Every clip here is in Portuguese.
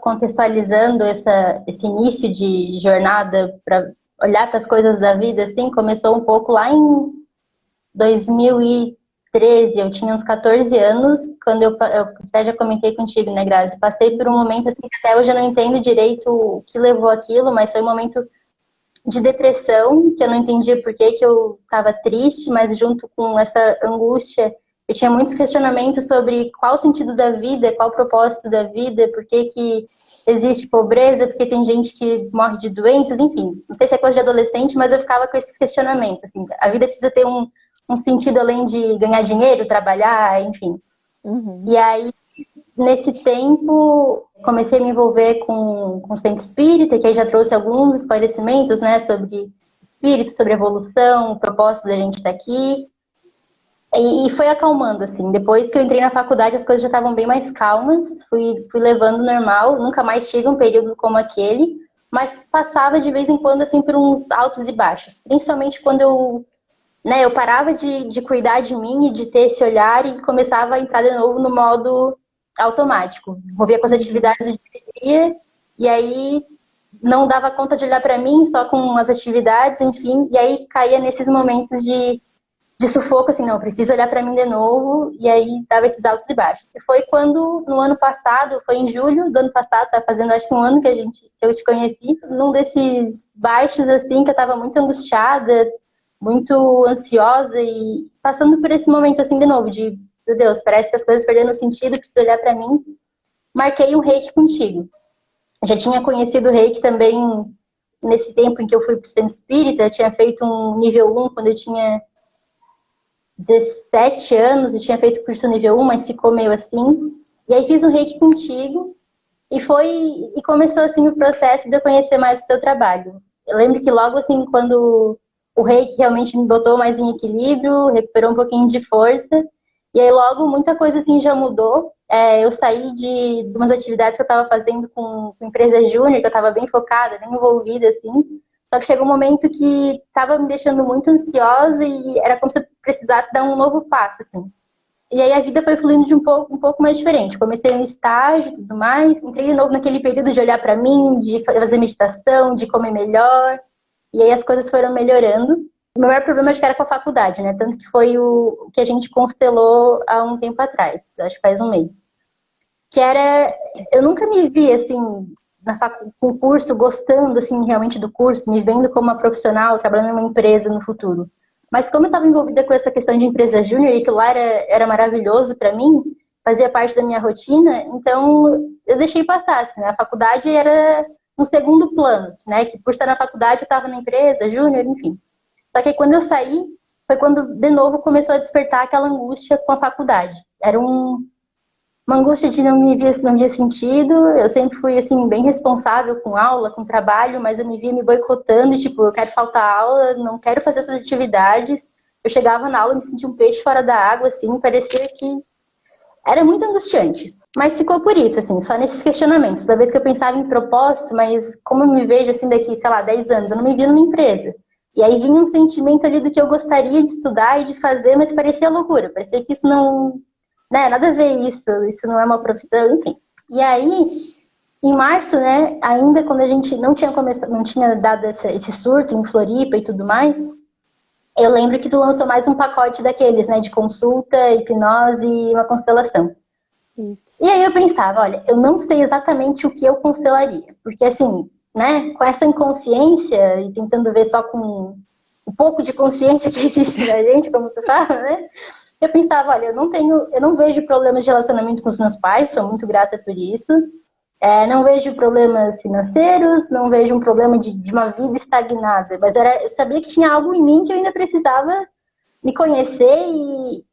contextualizando esse início de jornada para olhar para as coisas da vida, assim, começou um pouco lá em 2013, eu tinha uns 14 anos, quando eu até já comentei contigo, né, Grazi? Passei por um momento assim, que até hoje eu não entendo direito o que levou aquilo, mas foi um momento de depressão, que eu não entendia por que eu estava triste, mas junto com essa angústia, eu tinha muitos questionamentos sobre qual o sentido da vida, qual o propósito da vida, por que existe pobreza, porque tem gente que morre de doenças, enfim. Não sei se é coisa de adolescente, mas eu ficava com esses questionamentos, assim. A vida precisa ter um sentido além de ganhar dinheiro, trabalhar, enfim. Uhum. E aí, nesse tempo, comecei a me envolver com o centro espírita, que aí já trouxe alguns esclarecimentos, né, sobre espírito, sobre evolução, o propósito da gente estar aqui. E foi acalmando, assim. Depois que eu entrei na faculdade, as coisas já estavam bem mais calmas, fui levando normal, nunca mais tive um período como aquele, mas passava de vez em quando, assim, por uns altos e baixos. Principalmente quando eu parava de cuidar de mim e de ter esse olhar e começava a entrar de novo no modo automático. Movia com as atividades do dia e aí não dava conta de olhar para mim, só com as atividades, enfim, e aí caía nesses momentos de sufoco, assim, não, preciso olhar para mim de novo, e aí dava esses altos e baixos. E foi quando, no ano passado, foi em julho do ano passado, tá fazendo acho que um ano que eu te conheci, num desses baixos, assim, que eu tava muito angustiada, muito ansiosa e passando por esse momento, assim, de novo, de, meu Deus, parece que as coisas perderam sentido, preciso olhar para mim. Marquei um reiki contigo. Eu já tinha conhecido o reiki também nesse tempo em que eu fui pro centro espírita, eu tinha feito um nível 1 quando eu tinha 17 anos, eu tinha feito curso nível 1, mas ficou meio assim. E aí fiz um reiki contigo e começou assim o processo de eu conhecer mais o teu trabalho. Eu lembro que logo assim, quando o reiki realmente me botou mais em equilíbrio, recuperou um pouquinho de força, e aí logo muita coisa assim já mudou. Eu saí de umas atividades que eu estava fazendo com empresa júnior, que eu estava bem focada, bem envolvida assim. Só que chegou um momento que estava me deixando muito ansiosa e era como se eu precisasse dar um novo passo, assim. E aí a vida foi fluindo de um pouco mais diferente. Comecei um estágio e tudo mais, entrei de novo naquele período de olhar para mim, de fazer meditação, de comer melhor. E aí as coisas foram melhorando. O meu maior problema acho que era com a faculdade, né? Tanto que foi o que a gente constelou há um tempo atrás, acho que faz um mês. Que era, eu nunca me vi assim com o curso, gostando assim realmente do curso, me vendo como uma profissional, trabalhando em uma empresa no futuro. Mas como eu estava envolvida com essa questão de empresa júnior e que lá era maravilhoso para mim, fazia parte da minha rotina, então eu deixei passar, assim, né? A faculdade era um segundo plano, né? Que por estar na faculdade eu estava na empresa, júnior, enfim. Só que aí, quando eu saí, foi quando de novo começou a despertar aquela angústia com a faculdade. Era uma angústia de não via sentido. Eu sempre fui, assim, bem responsável com aula, com trabalho, mas eu me via me boicotando, tipo, eu quero faltar aula, não quero fazer essas atividades. Eu chegava na aula, me sentia um peixe fora da água, assim, parecia que era muito angustiante. Mas ficou por isso, assim, só nesses questionamentos. Toda vez que eu pensava em propósito, mas como eu me vejo, assim, daqui, sei lá, 10 anos, eu não me via numa empresa. E aí vinha um sentimento ali do que eu gostaria de estudar e de fazer, mas parecia loucura, parecia que isso não, né, nada a ver isso não é uma profissão, enfim. E aí, em março, né, ainda quando a gente não tinha dado esse surto em Floripa e tudo mais, eu lembro que tu lançou mais um pacote daqueles, né, de consulta, hipnose e uma constelação. Isso. E aí eu pensava, olha, eu não sei exatamente o que eu constelaria, porque assim, né, com essa inconsciência e tentando ver só com um pouco de consciência que existe na gente, como tu fala, né, eu pensava, olha, eu não vejo problemas de relacionamento com os meus pais, sou muito grata por isso. Não vejo problemas financeiros, não vejo um problema de uma vida estagnada, mas eu sabia que tinha algo em mim que eu ainda precisava me conhecer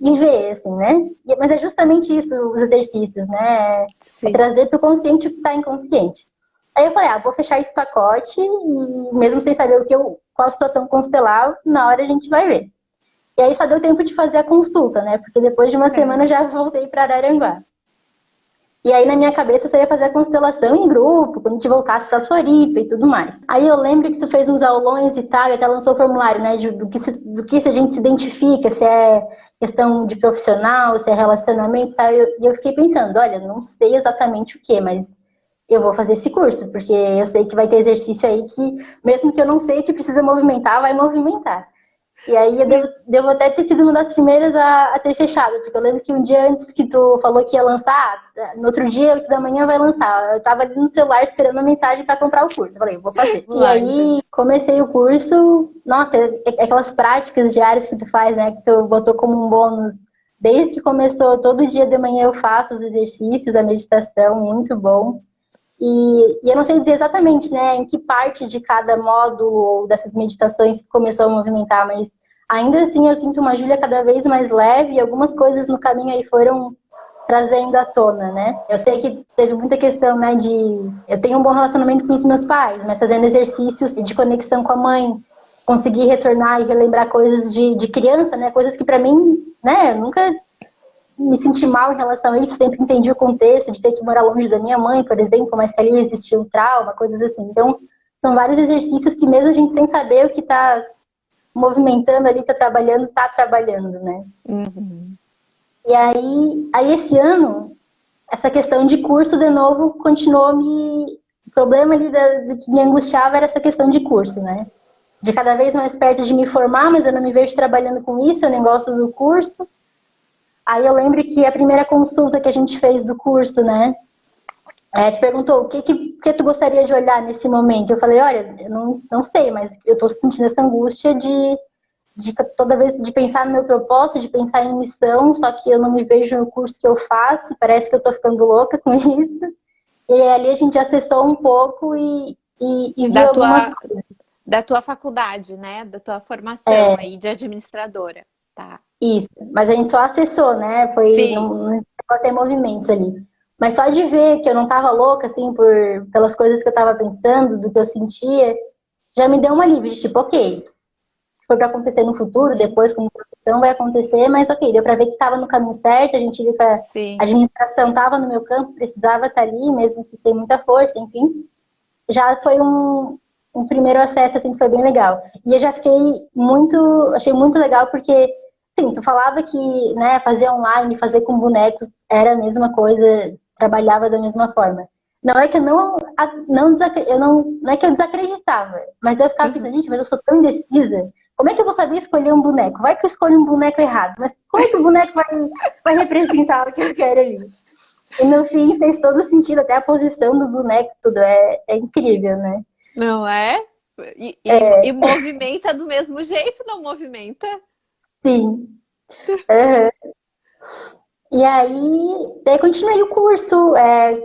e ver, assim, né? Mas é justamente isso, os exercícios, né? É Sim. trazer para o consciente o que está inconsciente. Aí eu falei, vou fechar esse pacote e mesmo sem saber qual situação constelar, na hora a gente vai ver. E aí só deu tempo de fazer a consulta, né? Porque depois de uma semana eu já voltei para Araranguá. E aí, na minha cabeça, você ia fazer a constelação em grupo, quando a gente voltasse pra Floripa e tudo mais. Aí eu lembro que tu fez uns aulões e tal, e até lançou o formulário, né, do que se a gente se identifica, se é questão de profissional, se é relacionamento e tal. E eu fiquei pensando, olha, não sei exatamente o que, mas eu vou fazer esse curso, porque eu sei que vai ter exercício aí que, mesmo que eu não sei o que precisa movimentar, vai movimentar. E aí eu devo até ter sido uma das primeiras a ter fechado, porque eu lembro que um dia antes que tu falou que ia lançar, no outro dia, 8 da manhã vai lançar. Eu tava ali no celular esperando a mensagem para comprar o curso. Eu falei, vou fazer. E aí comecei o curso, nossa, aquelas práticas diárias que tu faz, né, que tu botou como um bônus. Desde que começou, todo dia de manhã eu faço os exercícios, a meditação, muito bom. E eu não sei dizer exatamente, né, em que parte de cada módulo ou dessas meditações que começou a movimentar, mas ainda assim eu sinto uma Júlia cada vez mais leve e algumas coisas no caminho aí foram trazendo à tona, né? Eu sei que teve muita questão, né, de... Eu tenho um bom relacionamento com os meus pais, mas fazendo exercícios de conexão com a mãe, conseguir retornar e relembrar coisas de criança, né, coisas que pra mim, né, eu nunca me senti mal em relação a isso, sempre entendi o contexto de ter que morar longe da minha mãe, por exemplo, mas que ali existia um trauma, coisas assim. Então, são vários exercícios que mesmo a gente sem saber o que está movimentando ali, está trabalhando, né? Uhum. E aí esse ano, essa questão de curso, de novo, continuou me... O problema ali do que me angustiava era essa questão de curso, né? De cada vez mais perto de me formar, mas eu não me vejo trabalhando com isso, eu nem gosto do curso. Aí eu lembro que a primeira consulta que a gente fez do curso, né, te perguntou o que tu gostaria de olhar nesse momento. Eu falei, olha, eu não sei, mas eu tô sentindo essa angústia de toda vez de pensar no meu propósito, de pensar em missão, só que eu não me vejo no curso que eu faço, parece que eu tô ficando louca com isso. E ali a gente acessou um pouco e viu algumas coisas. Da tua faculdade, né? Da tua formação aí de administradora. Tá. Isso, mas a gente só acessou, né? Não chegou a ter movimentos ali. Mas só de ver que eu não tava louca, assim, pelas coisas que eu tava pensando, do que eu sentia, já me deu um alívio de tipo, ok, foi para acontecer no futuro, depois como profissão vai acontecer, mas ok, deu para ver que tava no caminho certo, a gente viu que a administração tava no meu campo, precisava estar ali, mesmo que sem muita força, enfim. Já foi um primeiro acesso, assim, que foi bem legal. E eu já achei muito legal porque, sim, tu falava que, né, fazer online, fazer com bonecos era a mesma coisa, trabalhava da mesma forma. Não é que eu não é que eu desacreditava, mas eu ficava pensando, gente, mas eu sou tão indecisa, como é que eu vou saber escolher um boneco? Vai que eu escolho um boneco errado, mas como é que o boneco vai representar o que eu quero ali? E no fim fez todo sentido, até a posição do boneco, tudo é incrível, né? Não é? E movimenta do mesmo jeito, não movimenta? Sim. Uhum. E aí, daí continuei o curso,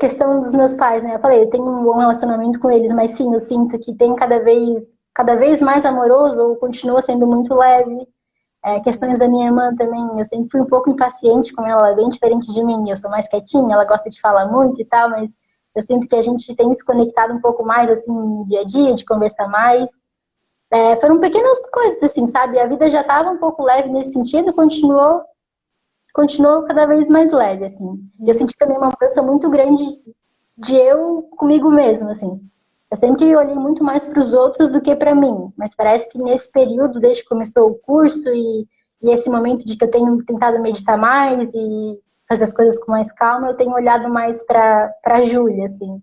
questão dos meus pais, né? Eu falei, eu tenho um bom relacionamento com eles, mas sim, eu sinto que tem cada vez mais amoroso, ou continua sendo muito leve. Questões da minha irmã também, eu sempre fui um pouco impaciente com ela é bem diferente de mim, eu sou mais quietinha, ela gosta de falar muito e tal, mas eu sinto que a gente tem se conectado um pouco mais, assim, no dia a dia, de conversar mais. Foram pequenas coisas, assim, sabe? A vida já estava um pouco leve nesse sentido, continuou cada vez mais leve, assim. Eu senti também uma mudança muito grande de eu comigo mesma, assim. Eu sempre olhei muito mais para os outros do que para mim, mas parece que nesse período, desde que começou o curso e esse momento de que eu tenho tentado meditar mais e fazer as coisas com mais calma, eu tenho olhado mais para a Júlia, assim.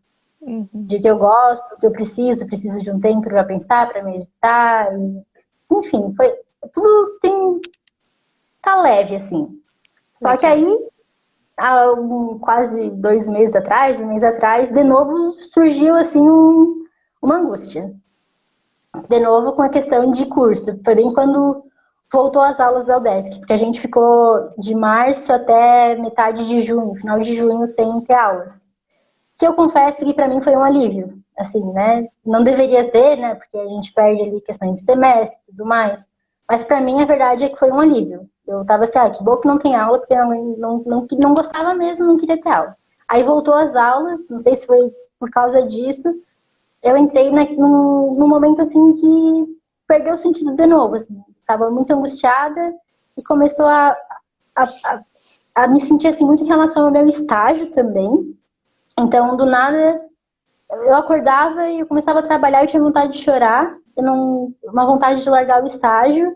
De que eu gosto, que eu preciso de um tempo para pensar, para meditar. Enfim, tudo tá leve, assim. Só que aí, há quase 2 meses atrás, um mês atrás, de novo surgiu assim uma angústia. De novo com a questão de curso. Foi bem quando voltou às aulas da UDESC, porque a gente ficou de março até metade de junho, final de junho, sem ter aulas. Que eu confesso que para mim foi um alívio, assim, né? Não deveria ser, né? Porque a gente perde ali questões de semestre e tudo mais. Mas para mim a verdade é que foi um alívio. Eu tava assim, que bom que não tem aula, porque eu não gostava mesmo, não queria ter aula. Aí voltou às aulas, não sei se foi por causa disso, eu entrei num momento assim que perdeu o sentido de novo, assim. Tava muito angustiada e começou a me sentir assim muito em relação ao meu estágio também. Então, do nada, eu acordava e eu começava a trabalhar e eu tinha vontade de chorar, uma vontade de largar o estágio.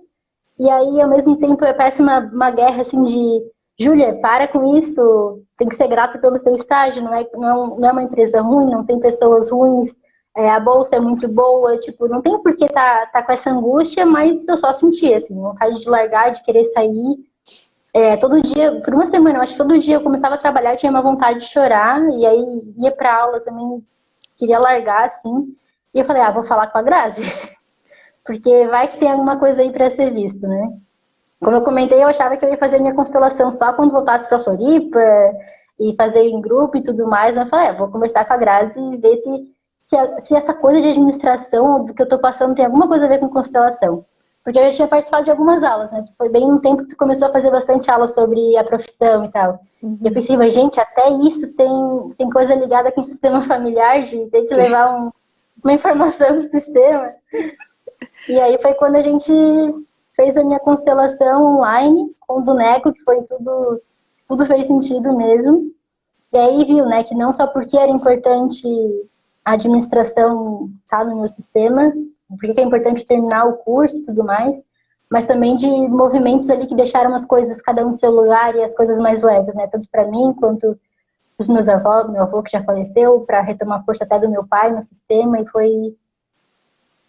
E aí, ao mesmo tempo, parece uma guerra, assim, de Júlia, para com isso, tem que ser grata pelo seu estágio, não é uma empresa ruim, não tem pessoas ruins, a bolsa é muito boa, tipo, não tem por que tá com essa angústia, mas eu só senti, assim, vontade de largar, de querer sair. Todo dia, por uma semana, eu acho que todo dia eu começava a trabalhar, eu tinha uma vontade de chorar, e aí ia pra aula também, queria largar, assim, e eu falei, vou falar com a Grazi, porque vai que tem alguma coisa aí pra ser visto, né? Como eu comentei, eu achava que eu ia fazer minha constelação só quando voltasse pra Floripa, e fazer em grupo e tudo mais, mas eu falei, vou conversar com a Grazi e ver se essa coisa de administração, do que eu tô passando, tem alguma coisa a ver com constelação. Porque eu já tinha participado de algumas aulas, né? Foi bem um tempo que tu começou a fazer bastante aula sobre a profissão e tal. Uhum. E eu pensei, mas gente, até isso tem coisa ligada com o sistema familiar, de ter que levar uma informação do sistema. E aí foi quando a gente fez a minha constelação online, com o boneco, que foi tudo fez sentido mesmo. E aí viu, né, que não só porque era importante a administração estar no meu sistema, porque é importante terminar o curso e tudo mais, mas também de movimentos ali que deixaram as coisas cada um em seu lugar e as coisas mais leves, né? Tanto para mim quanto os meus avós, meu avô que já faleceu, para retomar força até do meu pai no sistema, e foi...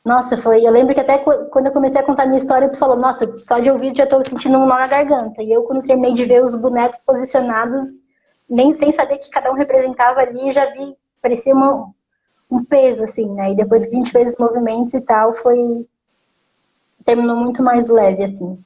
Nossa, eu lembro que até quando eu comecei a contar a minha história, tu falou, nossa, só de ouvir já tô sentindo um nó na garganta. E eu, quando terminei de ver os bonecos posicionados, nem sem saber que cada um representava ali, já vi, parecia um peso, assim, né? E depois que a gente fez os movimentos e tal, terminou muito mais leve, assim.